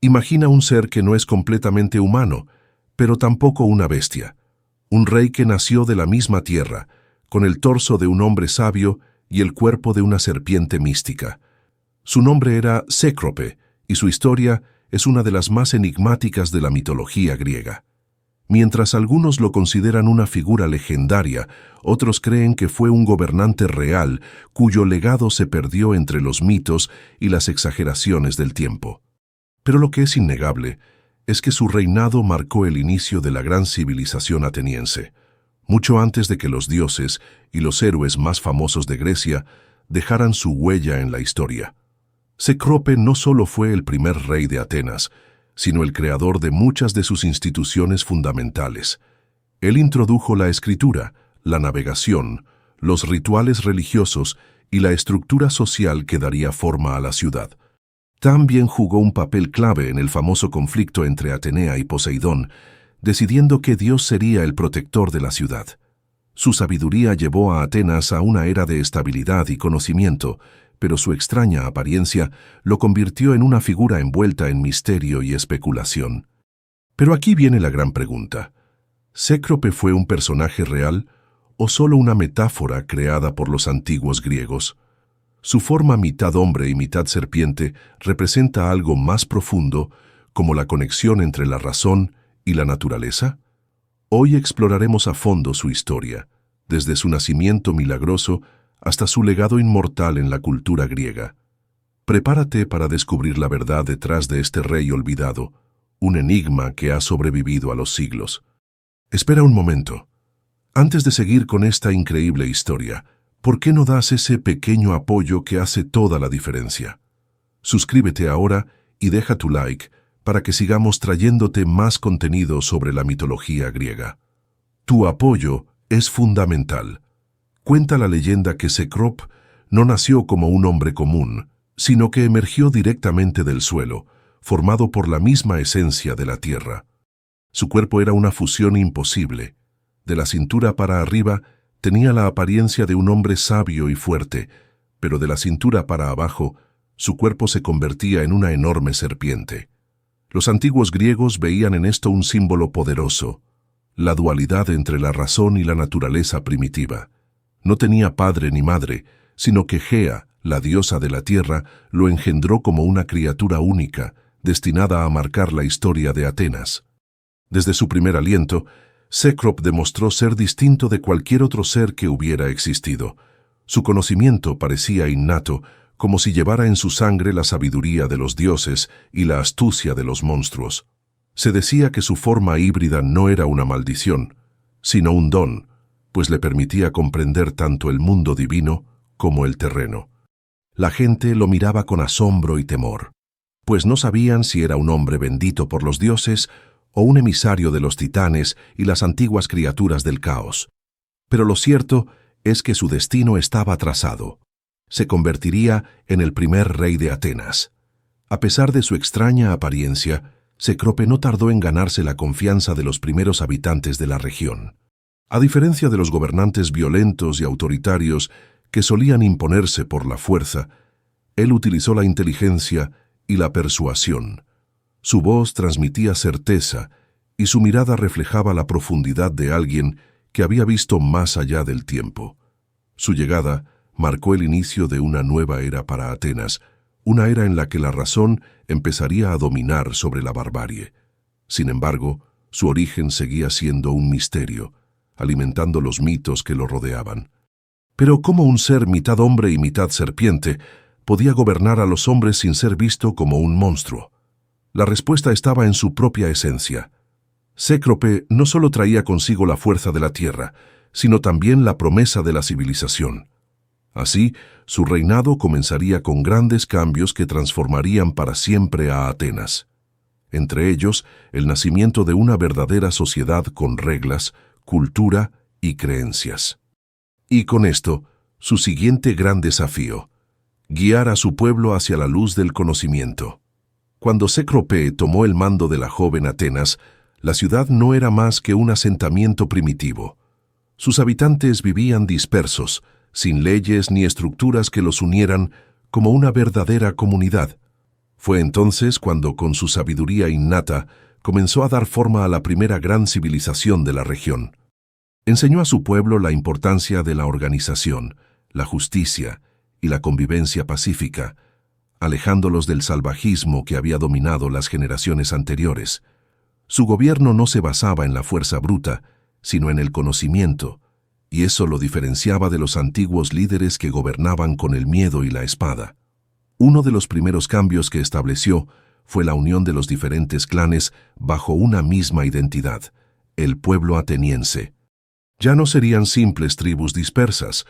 Imagina un ser que no es completamente humano, pero tampoco una bestia. Un rey que nació de la misma tierra, con el torso de un hombre sabio y el cuerpo de una serpiente mística. Su nombre era Cécrope, y su historia es una de las más enigmáticas de la mitología griega. Mientras algunos lo consideran una figura legendaria, otros creen que fue un gobernante real cuyo legado se perdió entre los mitos y las exageraciones del tiempo. Pero lo que es innegable es que su reinado marcó el inicio de la gran civilización ateniense, mucho antes de que los dioses y los héroes más famosos de Grecia dejaran su huella en la historia. Cécrope no solo fue el primer rey de Atenas, sino el creador de muchas de sus instituciones fundamentales. Él introdujo la escritura, la navegación, los rituales religiosos y la estructura social que daría forma a la ciudad. También jugó un papel clave en el famoso conflicto entre Atenea y Poseidón, decidiendo qué dios sería el protector de la ciudad. Su sabiduría llevó a Atenas a una era de estabilidad y conocimiento, pero su extraña apariencia lo convirtió en una figura envuelta en misterio y especulación. Pero aquí viene la gran pregunta. ¿Cécrope fue un personaje real o solo una metáfora creada por los antiguos griegos? Su forma mitad hombre y mitad serpiente representa algo más profundo, como la conexión entre la razón y la naturaleza. Hoy exploraremos a fondo su historia, desde su nacimiento milagroso hasta su legado inmortal en la cultura griega. Prepárate para descubrir la verdad detrás de este rey olvidado, un enigma que ha sobrevivido a los siglos. Espera un momento. Antes de seguir con esta increíble historia, ¿por qué no das ese pequeño apoyo que hace toda la diferencia? Suscríbete ahora y deja tu like para que sigamos trayéndote más contenido sobre la mitología griega. Tu apoyo es fundamental. Cuenta la leyenda que Cécrope no nació como un hombre común, sino que emergió directamente del suelo, formado por la misma esencia de la tierra. Su cuerpo era una fusión imposible. De la cintura para arriba tenía la apariencia de un hombre sabio y fuerte, pero de la cintura para abajo, su cuerpo se convertía en una enorme serpiente. Los antiguos griegos veían en esto un símbolo poderoso, la dualidad entre la razón y la naturaleza primitiva. No tenía padre ni madre, sino que Gea, la diosa de la tierra, lo engendró como una criatura única, destinada a marcar la historia de Atenas. Desde su primer aliento, Cécrope demostró ser distinto de cualquier otro ser que hubiera existido. Su conocimiento parecía innato, como si llevara en su sangre la sabiduría de los dioses y la astucia de los monstruos. Se decía que su forma híbrida no era una maldición, sino un don, pues le permitía comprender tanto el mundo divino como el terreno. La gente lo miraba con asombro y temor, pues no sabían si era un hombre bendito por los dioses o un emisario de los titanes y las antiguas criaturas del caos. Pero lo cierto es que su destino estaba trazado. Se convertiría en el primer rey de Atenas. A pesar de su extraña apariencia, Cécrope no tardó en ganarse la confianza de los primeros habitantes de la región. A diferencia de los gobernantes violentos y autoritarios que solían imponerse por la fuerza, él utilizó la inteligencia y la persuasión. Su voz transmitía certeza y su mirada reflejaba la profundidad de alguien que había visto más allá del tiempo. Su llegada marcó el inicio de una nueva era para Atenas, una era en la que la razón empezaría a dominar sobre la barbarie. Sin embargo, su origen seguía siendo un misterio, alimentando los mitos que lo rodeaban. Pero ¿cómo un ser mitad hombre y mitad serpiente podía gobernar a los hombres sin ser visto como un monstruo? La respuesta estaba en su propia esencia. Cécrope no solo traía consigo la fuerza de la tierra, sino también la promesa de la civilización. Así, su reinado comenzaría con grandes cambios que transformarían para siempre a Atenas. Entre ellos, el nacimiento de una verdadera sociedad con reglas, cultura y creencias. Y con esto, su siguiente gran desafío: guiar a su pueblo hacia la luz del conocimiento. Cuando Cécrope tomó el mando de la joven Atenas, la ciudad no era más que un asentamiento primitivo. Sus habitantes vivían dispersos, sin leyes ni estructuras que los unieran como una verdadera comunidad. Fue entonces cuando, con su sabiduría innata, comenzó a dar forma a la primera gran civilización de la región. Enseñó a su pueblo la importancia de la organización, la justicia y la convivencia pacífica, alejándolos del salvajismo que había dominado las generaciones anteriores. Su gobierno no se basaba en la fuerza bruta, sino en el conocimiento, y eso lo diferenciaba de los antiguos líderes que gobernaban con el miedo y la espada. Uno de los primeros cambios que estableció fue la unión de los diferentes clanes bajo una misma identidad, el pueblo ateniense. Ya no serían simples tribus dispersas,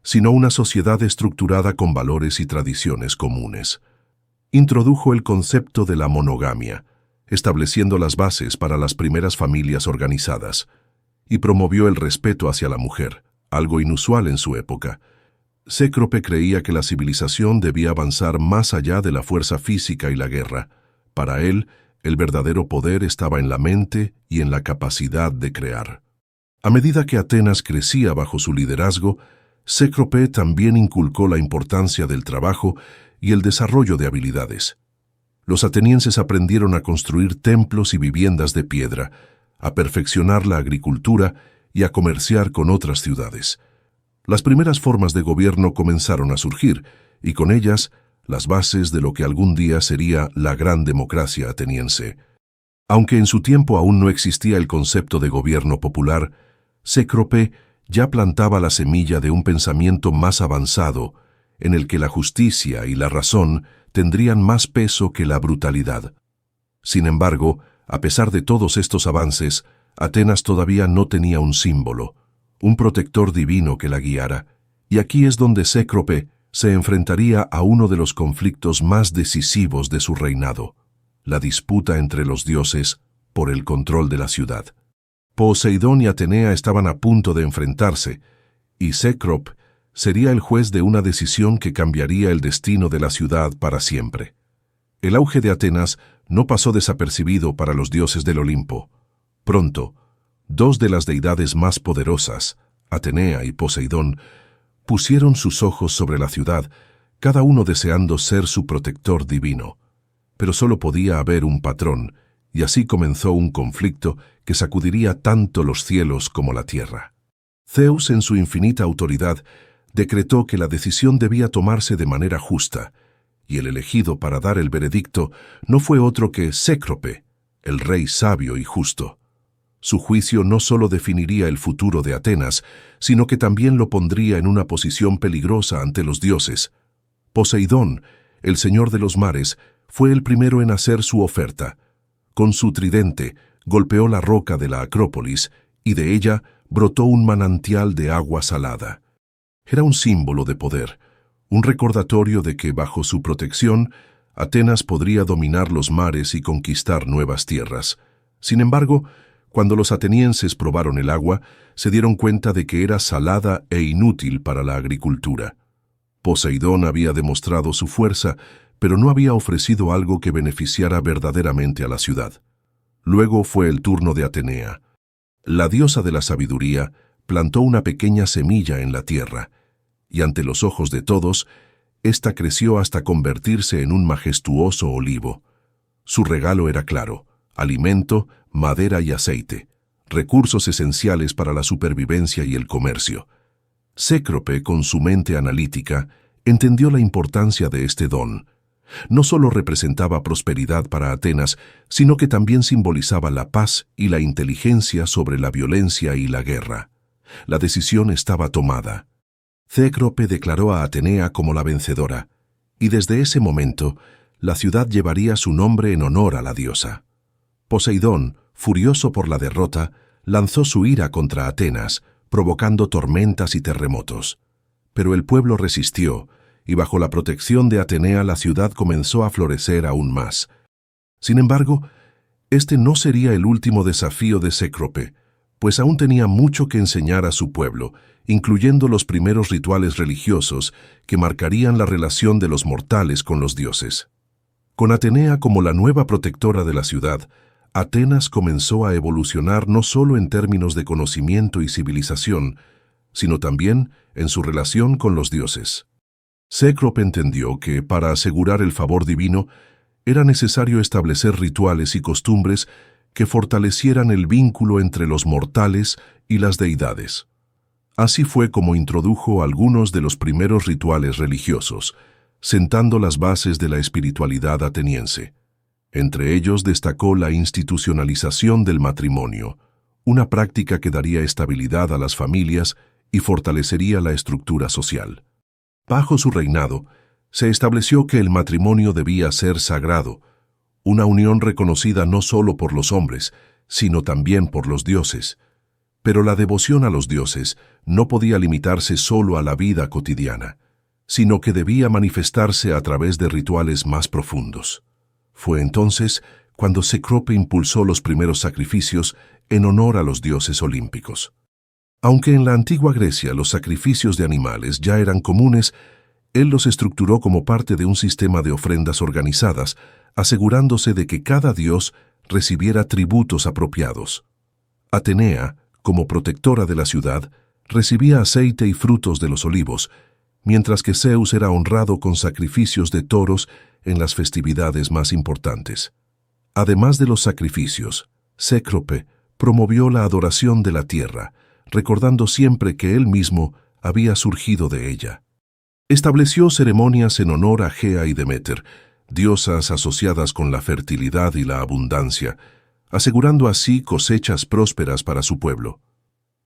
sino una sociedad estructurada con valores y tradiciones comunes. Introdujo el concepto de la monogamia, estableciendo las bases para las primeras familias organizadas, y promovió el respeto hacia la mujer, algo inusual en su época. Cécrope creía que la civilización debía avanzar más allá de la fuerza física y la guerra. Para él, el verdadero poder estaba en la mente y en la capacidad de crear. A medida que Atenas crecía bajo su liderazgo, Cécrope también inculcó la importancia del trabajo y el desarrollo de habilidades. Los atenienses aprendieron a construir templos y viviendas de piedra, a perfeccionar la agricultura y a comerciar con otras ciudades. Las primeras formas de gobierno comenzaron a surgir, y con ellas las bases de lo que algún día sería la gran democracia ateniense. Aunque en su tiempo aún no existía el concepto de gobierno popular, Cécrope ya plantaba la semilla de un pensamiento más avanzado, en el que la justicia y la razón tendrían más peso que la brutalidad. Sin embargo, a pesar de todos estos avances, Atenas todavía no tenía un símbolo, un protector divino que la guiara, y aquí es donde Cécrope se enfrentaría a uno de los conflictos más decisivos de su reinado, la disputa entre los dioses por el control de la ciudad. Poseidón y Atenea estaban a punto de enfrentarse, y Cécrope sería el juez de una decisión que cambiaría el destino de la ciudad para siempre. El auge de Atenas no pasó desapercibido para los dioses del Olimpo. Pronto, dos de las deidades más poderosas, Atenea y Poseidón, pusieron sus ojos sobre la ciudad, cada uno deseando ser su protector divino. Pero solo podía haber un patrón, y así comenzó un conflicto que sacudiría tanto los cielos como la tierra. Zeus, en su infinita autoridad, decretó que la decisión debía tomarse de manera justa, y el elegido para dar el veredicto no fue otro que Cécrope, el rey sabio y justo. Su juicio no solo definiría el futuro de Atenas, sino que también lo pondría en una posición peligrosa ante los dioses. Poseidón, el señor de los mares, fue el primero en hacer su oferta. Con su tridente, golpeó la roca de la Acrópolis, y de ella brotó un manantial de agua salada. Era un símbolo de poder, un recordatorio de que bajo su protección, Atenas podría dominar los mares y conquistar nuevas tierras. Sin embargo, cuando los atenienses probaron el agua, se dieron cuenta de que era salada e inútil para la agricultura. Poseidón había demostrado su fuerza, pero no había ofrecido algo que beneficiara verdaderamente a la ciudad. Luego fue el turno de Atenea. La diosa de la sabiduría plantó una pequeña semilla en la tierra, y ante los ojos de todos, ésta creció hasta convertirse en un majestuoso olivo. Su regalo era claro: alimento, madera y aceite, recursos esenciales para la supervivencia y el comercio. Cécrope, con su mente analítica, entendió la importancia de este don. No solo representaba prosperidad para Atenas, sino que también simbolizaba la paz y la inteligencia sobre la violencia y la guerra. La decisión estaba tomada. Cécrope declaró a Atenea como la vencedora, y desde ese momento, la ciudad llevaría su nombre en honor a la diosa. Poseidón, furioso por la derrota, lanzó su ira contra Atenas, provocando tormentas y terremotos. Pero el pueblo resistió, y bajo la protección de Atenea la ciudad comenzó a florecer aún más. Sin embargo, este no sería el último desafío de Cécrope, pues aún tenía mucho que enseñar a su pueblo, incluyendo los primeros rituales religiosos que marcarían la relación de los mortales con los dioses. Con Atenea como la nueva protectora de la ciudad, Atenas comenzó a evolucionar no solo en términos de conocimiento y civilización, sino también en su relación con los dioses. Cécrope entendió que, para asegurar el favor divino, era necesario establecer rituales y costumbres que fortalecieran el vínculo entre los mortales y las deidades. Así fue como introdujo algunos de los primeros rituales religiosos, sentando las bases de la espiritualidad ateniense. Entre ellos destacó la institucionalización del matrimonio, una práctica que daría estabilidad a las familias y fortalecería la estructura social. Bajo su reinado, se estableció que el matrimonio debía ser sagrado, una unión reconocida no solo por los hombres, sino también por los dioses. Pero la devoción a los dioses no podía limitarse solo a la vida cotidiana, sino que debía manifestarse a través de rituales más profundos. Fue entonces cuando Cécrope impulsó los primeros sacrificios en honor a los dioses olímpicos. Aunque en la antigua Grecia los sacrificios de animales ya eran comunes, él los estructuró como parte de un sistema de ofrendas organizadas, asegurándose de que cada dios recibiera tributos apropiados. Atenea, como protectora de la ciudad, recibía aceite y frutos de los olivos, mientras que Zeus era honrado con sacrificios de toros en las festividades más importantes. Además de los sacrificios, Cécrope promovió la adoración de la tierra, recordando siempre que él mismo había surgido de ella. Estableció ceremonias en honor a Gea y Deméter, diosas asociadas con la fertilidad y la abundancia, asegurando así cosechas prósperas para su pueblo.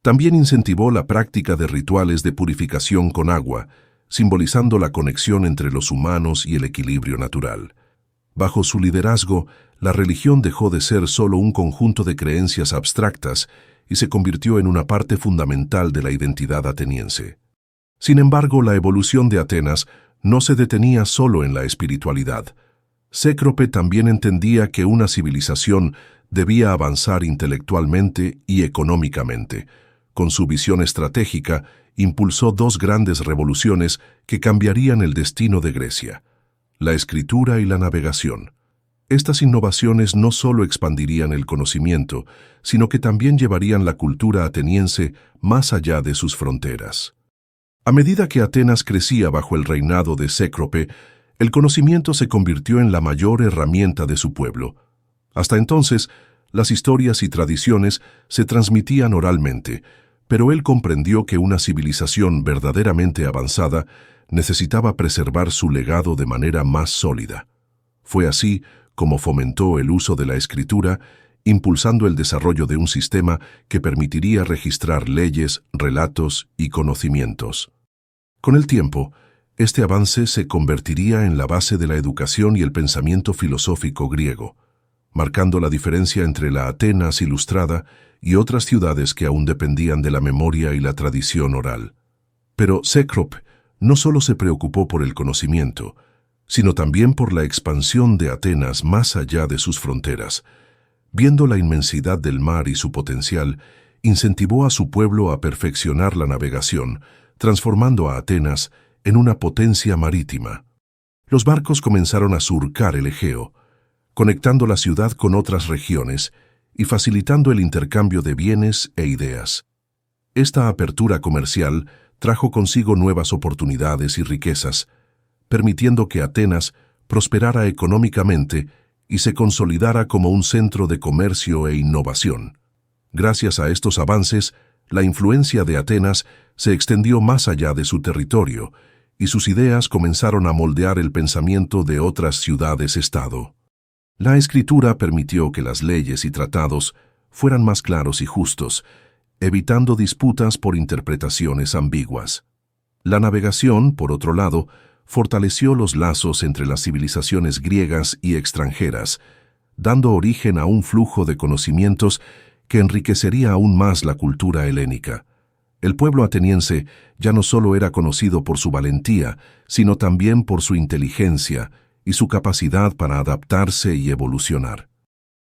También incentivó la práctica de rituales de purificación con agua, simbolizando la conexión entre los humanos y el equilibrio natural. Bajo su liderazgo, la religión dejó de ser solo un conjunto de creencias abstractas y se convirtió en una parte fundamental de la identidad ateniense. Sin embargo, la evolución de Atenas no se detenía solo en la espiritualidad. Cécrope también entendía que una civilización debía avanzar intelectualmente y económicamente. Con su visión estratégica, impulsó dos grandes revoluciones que cambiarían el destino de Grecia: la escritura y la navegación. Estas innovaciones no solo expandirían el conocimiento, sino que también llevarían la cultura ateniense más allá de sus fronteras. A medida que Atenas crecía bajo el reinado de Cécrope, el conocimiento se convirtió en la mayor herramienta de su pueblo. Hasta entonces, las historias y tradiciones se transmitían oralmente, pero él comprendió que una civilización verdaderamente avanzada necesitaba preservar su legado de manera más sólida. Fue así como fomentó el uso de la escritura, impulsando el desarrollo de un sistema que permitiría registrar leyes, relatos y conocimientos. Con el tiempo, este avance se convertiría en la base de la educación y el pensamiento filosófico griego, marcando la diferencia entre la Atenas ilustrada y otras ciudades que aún dependían de la memoria y la tradición oral. Pero Cécrope no solo se preocupó por el conocimiento, sino también por la expansión de Atenas más allá de sus fronteras. Viendo la inmensidad del mar y su potencial, incentivó a su pueblo a perfeccionar la navegación, transformando a Atenas en una potencia marítima. Los barcos comenzaron a surcar el Egeo, conectando la ciudad con otras regiones y facilitando el intercambio de bienes e ideas. Esta apertura comercial trajo consigo nuevas oportunidades y riquezas, permitiendo que Atenas prosperara económicamente y se consolidara como un centro de comercio e innovación. Gracias a estos avances, la influencia de Atenas se extendió más allá de su territorio y sus ideas comenzaron a moldear el pensamiento de otras ciudades-estado. La escritura permitió que las leyes y tratados fueran más claros y justos, evitando disputas por interpretaciones ambiguas. La navegación, por otro lado, fortaleció los lazos entre las civilizaciones griegas y extranjeras, dando origen a un flujo de conocimientos que enriquecería aún más la cultura helénica. El pueblo ateniense ya no solo era conocido por su valentía, sino también por su inteligencia y su capacidad para adaptarse y evolucionar.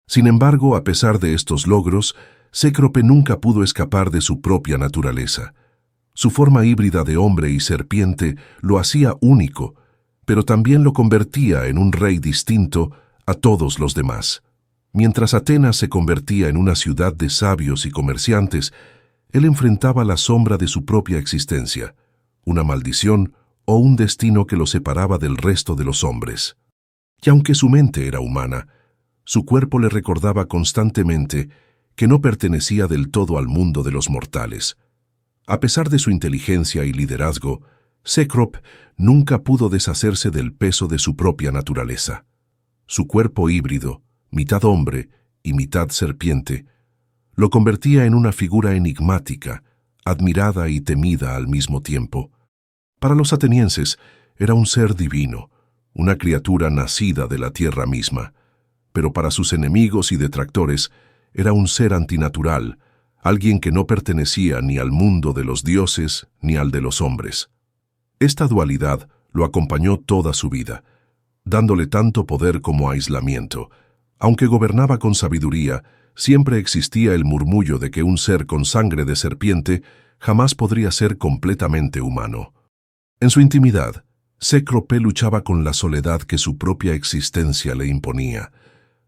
Sin embargo, a pesar de estos logros, Cécrope nunca pudo escapar de su propia naturaleza. Su forma híbrida de hombre y serpiente lo hacía único, pero también lo convertía en un rey distinto a todos los demás. Mientras Atenas se convertía en una ciudad de sabios y comerciantes, él enfrentaba la sombra de su propia existencia, una maldición o un destino que lo separaba del resto de los hombres. Y aunque su mente era humana, su cuerpo le recordaba constantemente que no pertenecía del todo al mundo de los mortales. A pesar de su inteligencia y liderazgo, Cecrop nunca pudo deshacerse del peso de su propia naturaleza. Su cuerpo híbrido, mitad hombre y mitad serpiente, lo convertía en una figura enigmática, admirada y temida al mismo tiempo. Para los atenienses, era un ser divino, una criatura nacida de la tierra misma, pero para sus enemigos y detractores era un ser antinatural, alguien que no pertenecía ni al mundo de los dioses ni al de los hombres. Esta dualidad lo acompañó toda su vida, dándole tanto poder como aislamiento. Aunque gobernaba con sabiduría, siempre existía el murmullo de que un ser con sangre de serpiente jamás podría ser completamente humano. En su intimidad, Cécrope luchaba con la soledad que su propia existencia le imponía.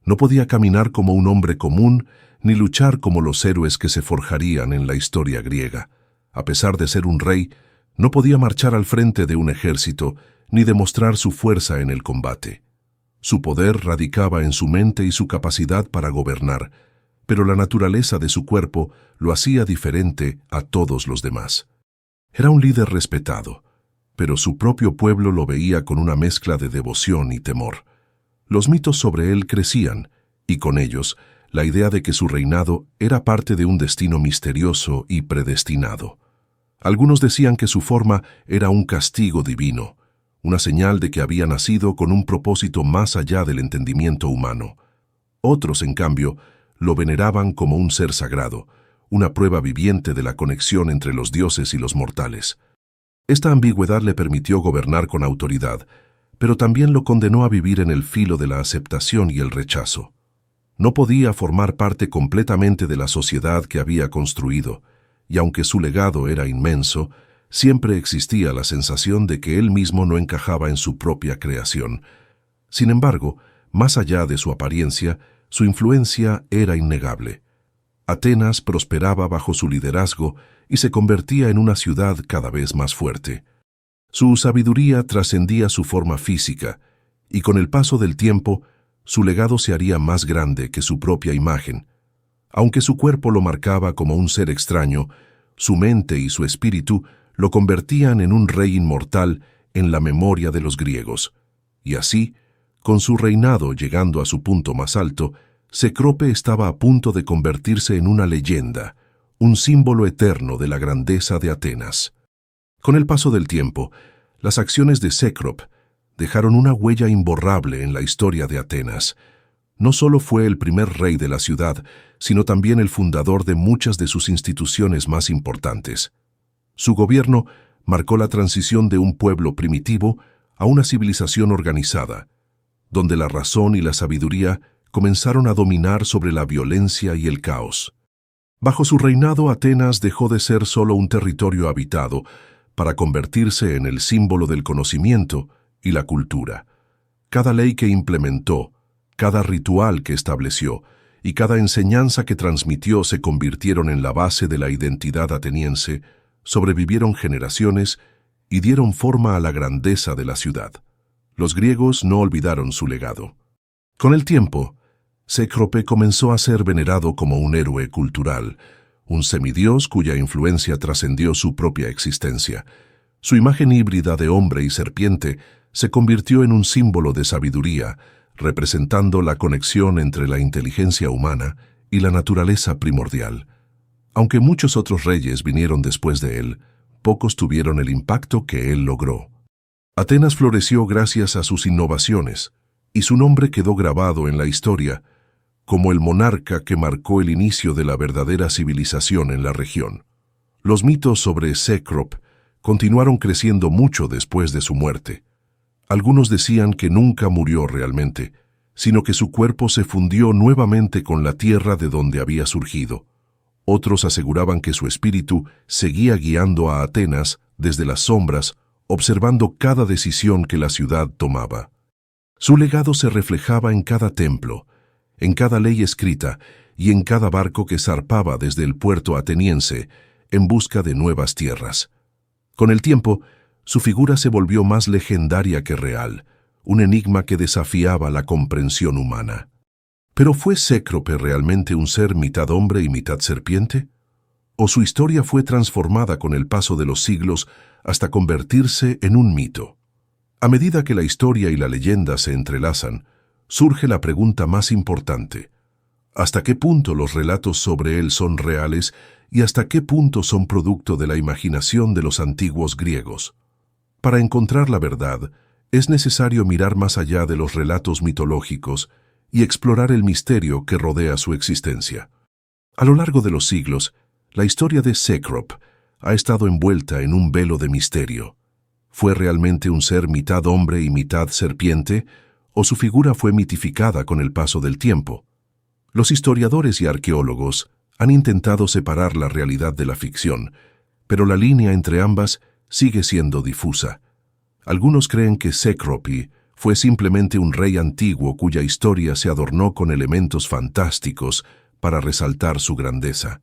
No podía caminar como un hombre común, ni luchar como los héroes que se forjarían en la historia griega. A pesar de ser un rey, no podía marchar al frente de un ejército, ni demostrar su fuerza en el combate. Su poder radicaba en su mente y su capacidad para gobernar, pero la naturaleza de su cuerpo lo hacía diferente a todos los demás. Era un líder respetado, pero su propio pueblo lo veía con una mezcla de devoción y temor. Los mitos sobre él crecían, y con ellos, la idea de que su reinado era parte de un destino misterioso y predestinado. Algunos decían que su forma era un castigo divino, una señal de que había nacido con un propósito más allá del entendimiento humano. Otros, en cambio, lo veneraban como un ser sagrado, una prueba viviente de la conexión entre los dioses y los mortales. Esta ambigüedad le permitió gobernar con autoridad, pero también lo condenó a vivir en el filo de la aceptación y el rechazo. No podía formar parte completamente de la sociedad que había construido, y aunque su legado era inmenso, siempre existía la sensación de que él mismo no encajaba en su propia creación. Sin embargo, más allá de su apariencia, su influencia era innegable. Atenas prosperaba bajo su liderazgo y se convertía en una ciudad cada vez más fuerte. Su sabiduría trascendía su forma física, y con el paso del tiempo, su legado se haría más grande que su propia imagen. Aunque su cuerpo lo marcaba como un ser extraño, su mente y su espíritu lo convertían en un rey inmortal en la memoria de los griegos. Y así, con su reinado llegando a su punto más alto, Cécrope estaba a punto de convertirse en una leyenda, un símbolo eterno de la grandeza de Atenas. Con el paso del tiempo, las acciones de Cécrope dejaron una huella imborrable en la historia de Atenas. No solo fue el primer rey de la ciudad, sino también el fundador de muchas de sus instituciones más importantes. Su gobierno marcó la transición de un pueblo primitivo a una civilización organizada, donde la razón y la sabiduría comenzaron a dominar sobre la violencia y el caos. Bajo su reinado, Atenas dejó de ser solo un territorio habitado para convertirse en el símbolo del conocimiento y la cultura. Cada ley que implementó, cada ritual que estableció y cada enseñanza que transmitió se convirtieron en la base de la identidad ateniense, sobrevivieron generaciones y dieron forma a la grandeza de la ciudad. Los griegos no olvidaron su legado. Con el tiempo, Cécrope comenzó a ser venerado como un héroe cultural, un semidios cuya influencia trascendió su propia existencia. Su imagen híbrida de hombre y serpiente se convirtió en un símbolo de sabiduría, representando la conexión entre la inteligencia humana y la naturaleza primordial. Aunque muchos otros reyes vinieron después de él, pocos tuvieron el impacto que él logró. Atenas floreció gracias a sus innovaciones, y su nombre quedó grabado en la historia como el monarca que marcó el inicio de la verdadera civilización en la región. Los mitos sobre Cécrope continuaron creciendo mucho después de su muerte. Algunos decían que nunca murió realmente, sino que su cuerpo se fundió nuevamente con la tierra de donde había surgido. Otros aseguraban que su espíritu seguía guiando a Atenas desde las sombras, observando cada decisión que la ciudad tomaba. Su legado se reflejaba en cada templo, en cada ley escrita y en cada barco que zarpaba desde el puerto ateniense en busca de nuevas tierras. Con el tiempo, su figura se volvió más legendaria que real, un enigma que desafiaba la comprensión humana. ¿Pero fue Cécrope realmente un ser mitad hombre y mitad serpiente? ¿O su historia fue transformada con el paso de los siglos hasta convertirse en un mito? A medida que la historia y la leyenda se entrelazan, surge la pregunta más importante: ¿hasta qué punto los relatos sobre él son reales y hasta qué punto son producto de la imaginación de los antiguos griegos? Para encontrar la verdad, es necesario mirar más allá de los relatos mitológicos y explorar el misterio que rodea su existencia. A lo largo de los siglos, la historia de Cécrope ha estado envuelta en un velo de misterio. ¿Fue realmente un ser mitad hombre y mitad serpiente, o su figura fue mitificada con el paso del tiempo? Los historiadores y arqueólogos han intentado separar la realidad de la ficción, pero la línea entre ambas sigue siendo difusa. Algunos creen que Cécrope fue simplemente un rey antiguo cuya historia se adornó con elementos fantásticos para resaltar su grandeza.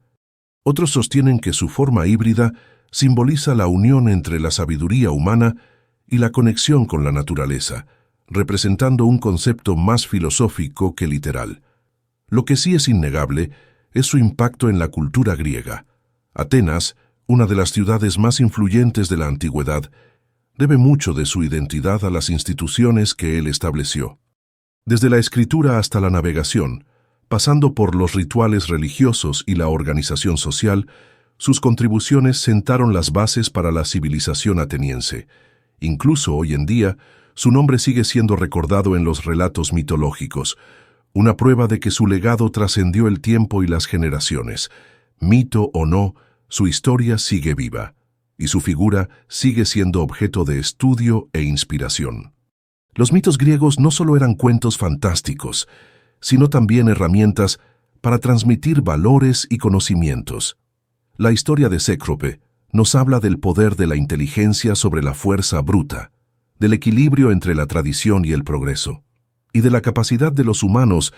Otros sostienen que su forma híbrida simboliza la unión entre la sabiduría humana y la conexión con la naturaleza, representando un concepto más filosófico que literal. Lo que sí es innegable es su impacto en la cultura griega. Atenas, una de las ciudades más influyentes de la antigüedad, debe mucho de su identidad a las instituciones que él estableció. Desde la escritura hasta la navegación, pasando por los rituales religiosos y la organización social, sus contribuciones sentaron las bases para la civilización ateniense. Incluso hoy en día, su nombre sigue siendo recordado en los relatos mitológicos, una prueba de que su legado trascendió el tiempo y las generaciones. Mito o no, su historia sigue viva, y su figura sigue siendo objeto de estudio e inspiración. Los mitos griegos no solo eran cuentos fantásticos, sino también herramientas para transmitir valores y conocimientos. La historia de Cécrope nos habla del poder de la inteligencia sobre la fuerza bruta, del equilibrio entre la tradición y el progreso, y de la capacidad de los humanos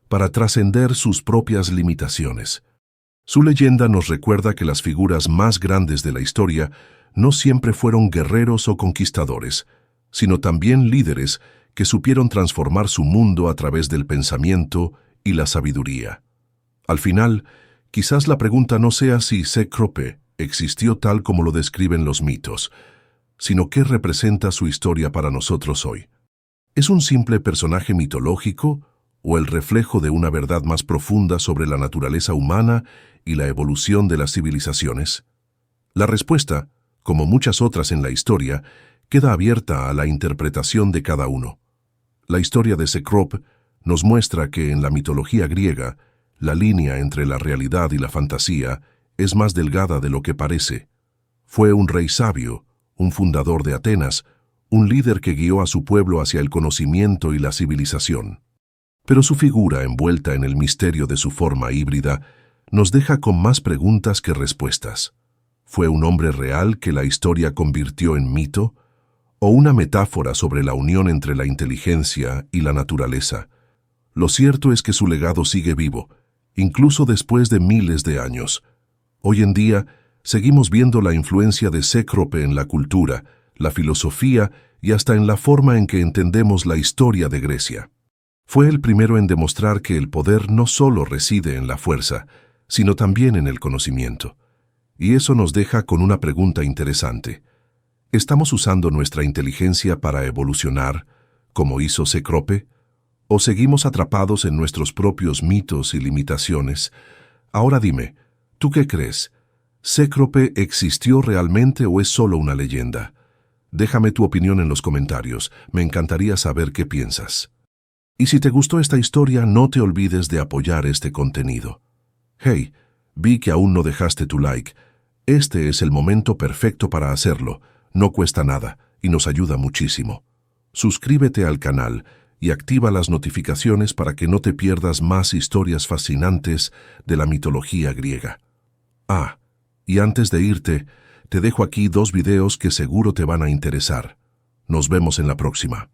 para trascender sus propias limitaciones. Su leyenda nos recuerda que las figuras más grandes de la historia no siempre fueron guerreros o conquistadores, sino también líderes que supieron transformar su mundo a través del pensamiento y la sabiduría. Al final, quizás la pregunta no sea si Cécrope existió tal como lo describen los mitos, sino qué representa su historia para nosotros hoy. ¿Es un simple personaje mitológico o el reflejo de una verdad más profunda sobre la naturaleza humana y la evolución de las civilizaciones? La respuesta, como muchas otras en la historia, queda abierta a la interpretación de cada uno. La historia de Cécrope nos muestra que en la mitología griega, la línea entre la realidad y la fantasía es más delgada de lo que parece. Fue un rey sabio, un fundador de Atenas, un líder que guió a su pueblo hacia el conocimiento y la civilización. Pero su figura, envuelta en el misterio de su forma híbrida, nos deja con más preguntas que respuestas. ¿Fue un hombre real que la historia convirtió en mito? ¿O una metáfora sobre la unión entre la inteligencia y la naturaleza? Lo cierto es que su legado sigue vivo, incluso después de miles de años. Hoy en día, seguimos viendo la influencia de Cécrope en la cultura, la filosofía y hasta en la forma en que entendemos la historia de Grecia. Fue el primero en demostrar que el poder no solo reside en la fuerza, sino también en el conocimiento. Y eso nos deja con una pregunta interesante. ¿Estamos usando nuestra inteligencia para evolucionar, como hizo Cécrope? ¿O seguimos atrapados en nuestros propios mitos y limitaciones? Ahora dime, ¿tú qué crees? ¿Cécrope existió realmente o es solo una leyenda? Déjame tu opinión en los comentarios, me encantaría saber qué piensas. Y si te gustó esta historia, no te olvides de apoyar este contenido. Hey, vi que aún no dejaste tu like. Este es el momento perfecto para hacerlo. No cuesta nada y nos ayuda muchísimo. Suscríbete al canal y activa las notificaciones para que no te pierdas más historias fascinantes de la mitología griega. Ah, y antes de irte, te dejo aquí 2 videos que seguro te van a interesar. Nos vemos en la próxima.